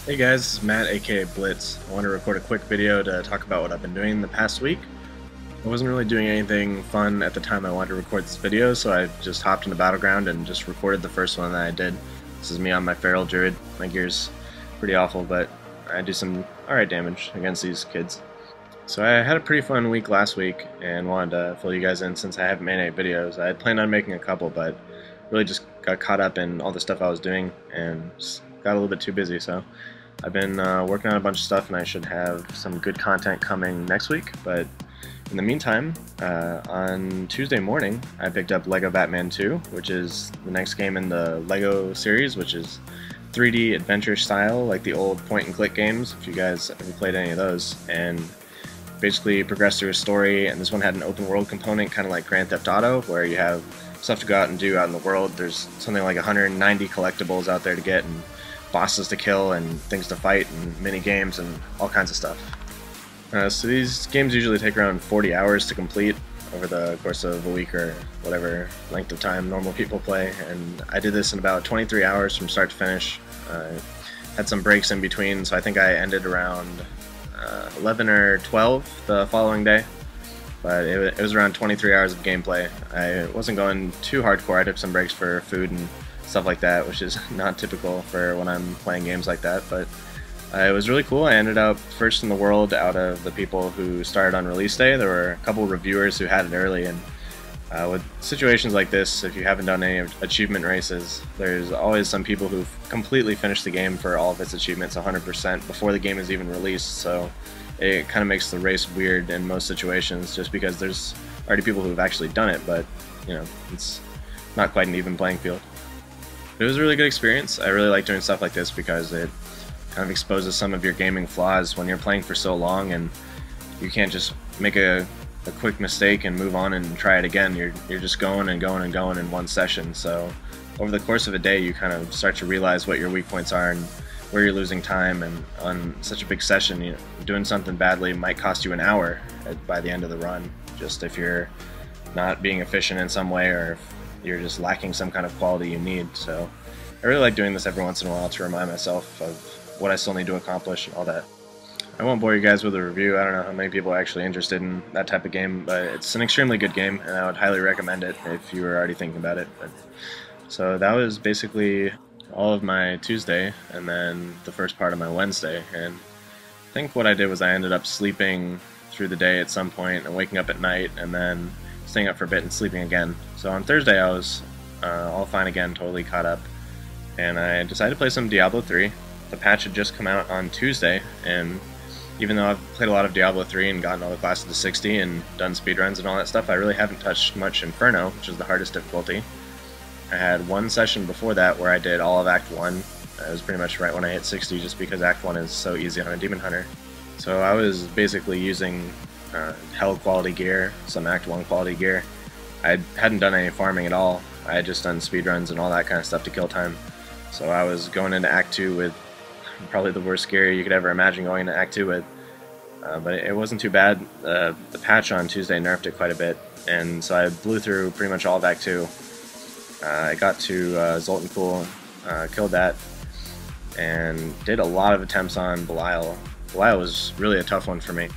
Hey guys, this is Matt aka Blitz. I want to record a quick video to talk about what I've been doing the past week. I wasn't really doing anything fun at the time I wanted to record this video, so I just hopped into Battleground and just recorded the first one that I did. This is me on my feral druid. My gear's pretty awful, but I do some alright damage against these kids. So I had a pretty fun week last week and wanted to fill you guys in since I haven't made any videos. I had planned on making a couple, but really just got caught up in all the stuff I was doing and just got a little bit too busy, so I've been working on a bunch of stuff and I should have some good content coming next week, but in the meantime, on Tuesday morning I picked up LEGO Batman 2, which is the next game in the LEGO series, which is 3D adventure style like the old point and click games, if you guys ever played any of those, and basically progressed through a story. And this one had an open world component, kind of like Grand Theft Auto, where you have stuff to go out and do out in the world. There's something like 190 collectibles out there to get, and bosses to kill, and things to fight, and mini games, and all kinds of stuff. So these games usually take around 40 hours to complete over the course of a week or whatever length of time normal people play, and I did this in about 23 hours from start to finish. Had some breaks in between, so I think I ended around 11 or 12 the following day, but it was around 23 hours of gameplay. I wasn't going too hardcore. I took some breaks for food and stuff like that, which is not typical for when I'm playing games like that, but it was really cool. I ended up first in the world out of the people who started on release day. There were a couple reviewers who had it early, and with situations like this, if you haven't done any achievement races, there's always some people who've completely finished the game for all of its achievements 100% before the game is even released, so it kind of makes the race weird in most situations just because there's already people who've actually done it, but you know, it's not quite an even playing field. It was a really good experience. I really like doing stuff like this because it kind of exposes some of your gaming flaws when you're playing for so long, and you can't just make a quick mistake and move on and try it again. You're just going and going and going in one session. So over the course of a day, you kind of start to realize what your weak points are and where you're losing time. And on such a big session, you know, doing something badly might cost you an hour by the end of the run, just if you're not being efficient in some way, or if you're just lacking some kind of quality you need. So I really like doing this every once in a while to remind myself of what I still need to accomplish and all that. I won't bore you guys with a review. I don't know how many people are actually interested in that type of game, but it's an extremely good game, and I would highly recommend it if you were already thinking about it. So that was basically all of my Tuesday, and then the first part of my Wednesday. And I think what I did was I ended up sleeping through the day at some point and waking up at night, and then staying up for a bit and sleeping again. So on Thursday I was all fine again, totally caught up, and I decided to play some Diablo 3. The patch had just come out on Tuesday, and even though I've played a lot of Diablo 3 and gotten all the classes to 60 and done speedruns and all that stuff, I really haven't touched much Inferno, which is the hardest difficulty. I had one session before that where I did all of Act 1. It was pretty much right when I hit 60, just because Act 1 is so easy on a Demon Hunter. So I was basically using Hell quality gear, some Act 1 quality gear. I hadn't done any farming at all. I had just done speedruns and all that kind of stuff to kill time. So I was going into Act 2 with probably the worst gear you could ever imagine going into Act 2 with. But it wasn't too bad. The patch on Tuesday nerfed it quite a bit, and so I blew through pretty much all of Act 2. I got to Zoltan Pool, killed that, and did a lot of attempts on Belial. Belial was really a tough one for me,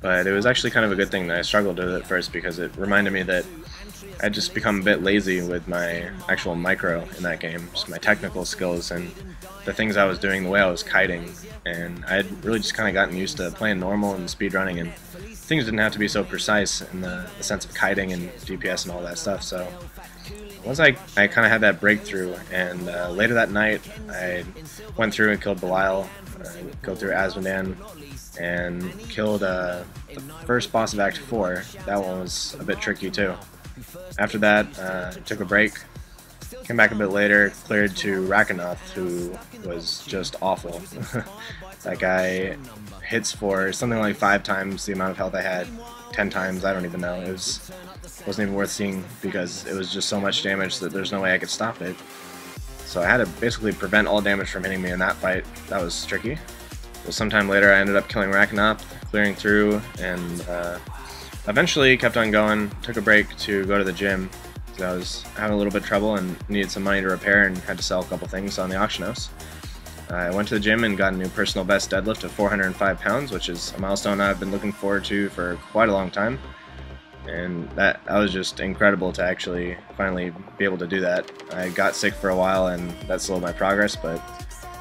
but it was actually kind of a good thing that I struggled with it at first, because it reminded me that I'd just become a bit lazy with my actual micro in that game, just my technical skills and the things I was doing, the way I was kiting, and I had really just kind of gotten used to playing normal and speedrunning, and things didn't have to be so precise in the sense of kiting and DPS and all that stuff. So once I kind of had that breakthrough, and later that night I went through and killed Belial, killed through Azmodan, and killed the first boss of Act 4. That one was a bit tricky too. After that, took a break, came back a bit later, cleared to Rakanoth, who was just awful. That guy hits for something like 5 times the amount of health I had, 10 times, I don't even know. It wasn't even worth seeing, because it was just so much damage that there's no way I could stop it. So I had to basically prevent all damage from hitting me in that fight. That was tricky. Well, sometime later I ended up killing Rakanoth, clearing through, and eventually kept on going. Took a break to go to the gym, because I was having a little bit of trouble and needed some money to repair and had to sell a couple things on the auction house. I went to the gym and got a new personal best deadlift of 405 pounds, which is a milestone I've been looking forward to for quite a long time. And that was just incredible to actually finally be able to do that. I got sick for a while and that slowed my progress, but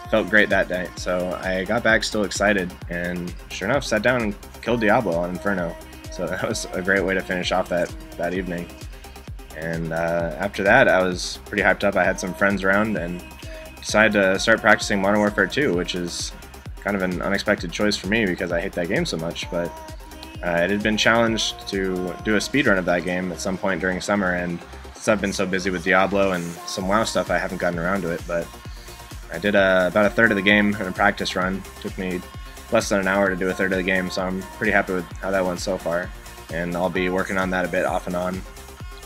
felt great that day. So I got back still excited, and sure enough, sat down and killed Diablo on Inferno. So that was a great way to finish off that evening. And after that, I was pretty hyped up. I had some friends around and decided to start practicing Modern Warfare 2, which is kind of an unexpected choice for me because I hate that game so much. But it had been challenged to do a speedrun of that game at some point during summer, and since I've been so busy with Diablo and some WoW stuff, I haven't gotten around to it. But I did about a third of the game in a practice run. It took me less than an hour to do a third of the game, so I'm pretty happy with how that went so far. And I'll be working on that a bit off and on.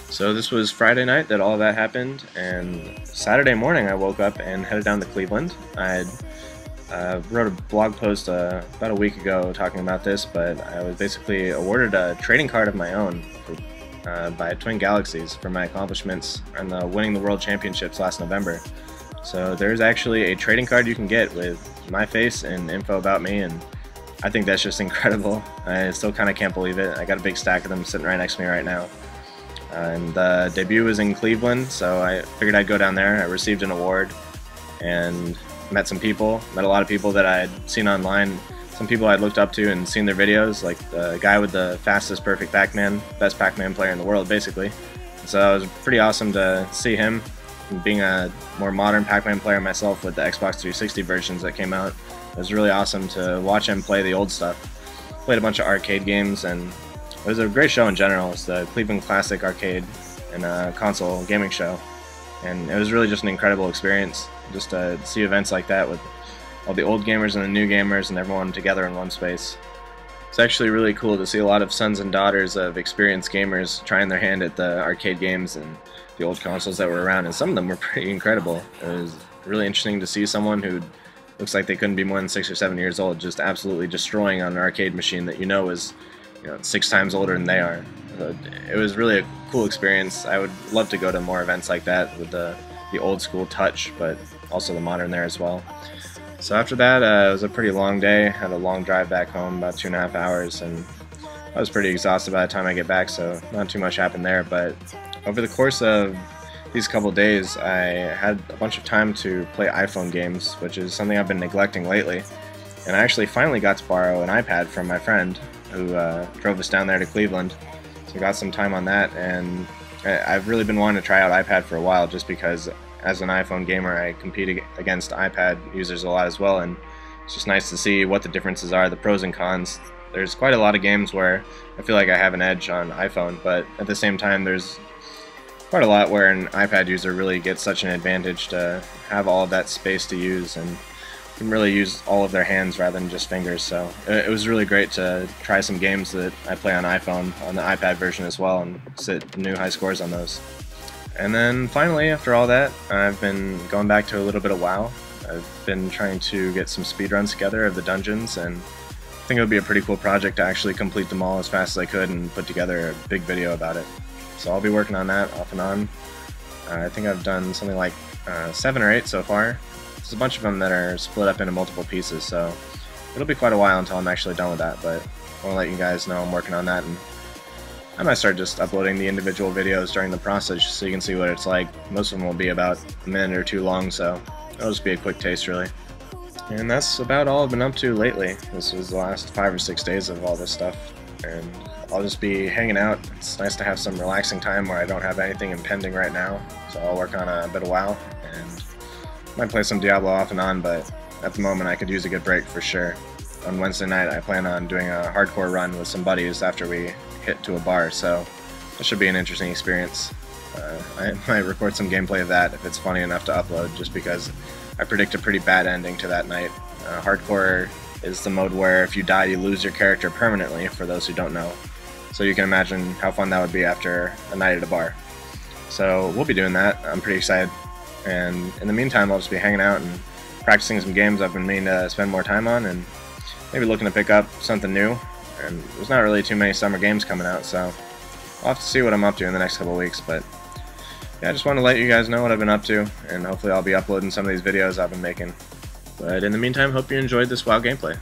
So this was Friday night that all of that happened, and Saturday morning I woke up and headed down to Cleveland. I wrote a blog post about a week ago talking about this, but I was basically awarded a trading card of my own by Twin Galaxies for my accomplishments in winning the World Championships last November. So there's actually a trading card you can get with my face and info about me, and I think that's just incredible. I still kind of can't believe it. I got a big stack of them sitting right next to me right now. And the debut was in Cleveland, so I figured I'd go down there. I received an award and met some people, met a lot of people that I'd seen online, some people I'd looked up to and seen their videos, like the guy with the fastest perfect Pac-Man, best Pac-Man player in the world basically. So it was pretty awesome to see him. Being a more modern Pac-Man player myself with the Xbox 360 versions that came out, it was really awesome to watch him play the old stuff. Played a bunch of arcade games, and it was a great show in general. It's the Cleveland Classic Arcade and console gaming show, and it was really just an incredible experience just to see events like that with all the old gamers and the new gamers and everyone together in one space. It's actually really cool to see a lot of sons and daughters of experienced gamers trying their hand at the arcade games and the old consoles that were around, and some of them were pretty incredible. It was really interesting to see someone who looks like they couldn't be more than 6 or 7 years old just absolutely destroying on an arcade machine that is 6 times older than they are. So it was really a cool experience. I would love to go to more events like that with the old school touch, but also the modern there as well. So after that, it was a pretty long day. I had a long drive back home, about 2.5 hours, and I was pretty exhausted by the time I get back, so not too much happened there. But over the course of these couple days, I had a bunch of time to play iPhone games, which is something I've been neglecting lately. And I actually finally got to borrow an iPad from my friend who drove us down there to Cleveland. So I got some time on that, and I've really been wanting to try out iPad for a while just because as an iPhone gamer I compete against iPad users a lot as well, and it's just nice to see what the differences are, the pros and cons. There's quite a lot of games where I feel like I have an edge on iPhone, but at the same time there's quite a lot where an iPad user really gets such an advantage to have all of that space to use and can really use all of their hands rather than just fingers. So it was really great to try some games that I play on iPhone on the iPad version as well and set new high scores on those. And then finally, after all that, I've been going back to a little bit of WoW. I've been trying to get some speedruns together of the dungeons, and I think it would be a pretty cool project to actually complete them all as fast as I could and put together a big video about it. So I'll be working on that off and on. I think I've done something like 7 or 8 so far. There's a bunch of them that are split up into multiple pieces, so it'll be quite a while until I'm actually done with that, but I want to let you guys know I'm working on that, and I might start just uploading the individual videos during the process so you can see what it's like. Most of them will be about a minute or 2 long, so it'll just be a quick taste really. And that's about all I've been up to lately. This was the last 5 or 6 days of all this stuff, and I'll just be hanging out. It's nice to have some relaxing time where I don't have anything impending right now, so I'll work on a bit of WoW, and might play some Diablo off and on, but at the moment I could use a good break for sure. On Wednesday night I plan on doing a hardcore run with some buddies after we hit to a bar, so that should be an interesting experience. I might record some gameplay of that if it's funny enough to upload, just because I predict a pretty bad ending to that night. Hardcore is the mode where if you die you lose your character permanently, for those who don't know. So you can imagine how fun that would be after a night at a bar. So we'll be doing that. I'm pretty excited. And in the meantime I'll just be hanging out and practicing some games I've been meaning to spend more time on, and maybe looking to pick up something new. And there's not really too many summer games coming out, so I'll have to see what I'm up to in the next couple of weeks. But yeah, I just want to let you guys know what I've been up to, and hopefully I'll be uploading some of these videos I've been making. But in the meantime, hope you enjoyed this WoW gameplay.